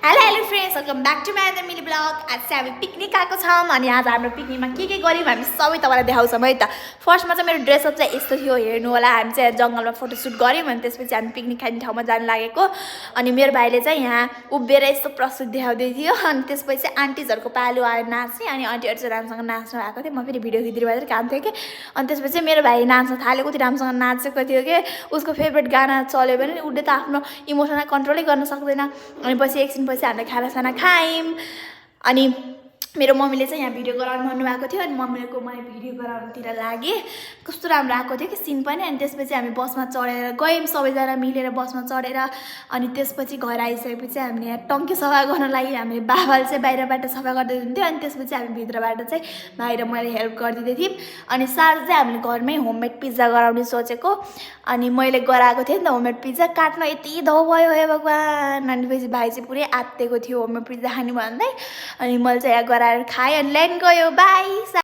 Hello friends, welcome back to my mini blog. आज चाहिँ हामी पिकनिक आएको छौँ अनि आज हाम्रो पिकनिकमा के गऱ्यौँ हामी सबै तपाईँलाई देखाउँछौँ है त। फर्स्टमा चाहिँ मेरो ड्रेसअप चाहिँ यस्तो थियो, हेर्नु होला। हामी चाहिँ जङ्गलमा फोटोसुट गऱ्यौँ अनि त्यसपछि हामी पिकनिक खाने ठाउँमा जानु लागेको। अनि मेरो भाइले चाहिँ यहाँ उभिएर यस्तो प्रस्तुत देखाउँदै थियो। अनि त्यसपछि आन्टिजहरूको पालो आयो नाच्ने अनि आन्टीहरू चाहिँ राम्रोसँग नाच्नु आएको थियो। म फेरि भिडियो खिचिरहेको काम थियो कि। अनि त्यसपछि मेरो भाइ नाच्न थाल्यो, कति राम्रोसँग नाचेको थियो कि। उसको फेभरेट गाना चल्यो भने उसले त आफ्नो इमोसनलाई कन्ट्रोलै गर्न सक्दैन। अनि पछि एकछिनपछि हामीले खानासाना खायौँ अनि मेरो मम्मीले चाहिँ यहाँ भिडियो गराउनु भन्नुभएको थियो अनि मम्मीको मैले भिडियो गराउनुतिर लागेँ। कस्तो राम्रो आएको थियो कि सिन पनि। अनि त्यसपछि हामी बसमा चढेर गयौँ, सबैजना मिलेर बसमा चढेर। अनि त्यसपछि घर आइसकेपछि हामीले यहाँ टङ्की सफा गर्न लागि हामीले बाबाले चाहिँ बाहिरबाट सफा गर्दै हुन्थ्यो अनि त्यसपछि हामी भित्रबाट चाहिँ भाइ र मैले हेल्प गरिदिँदै थियौँ। अनि साँझ चाहिँ हामीले घरमै होममेड पिज्जा गराउने सोचेको। अनि मैले गराएको थिएँ नि त होममेड पिज्जा, काट्न यति धौ भयो हे भगवान्। अनि पछि भाइ चाहिँ पुरै आत्तिएको थियो होममेड पिज्जा खानु भन्दै। अनि मैले चाहिँ यहाँ गराएर खाएँ अनि ल्यान्ड गयो, बाई।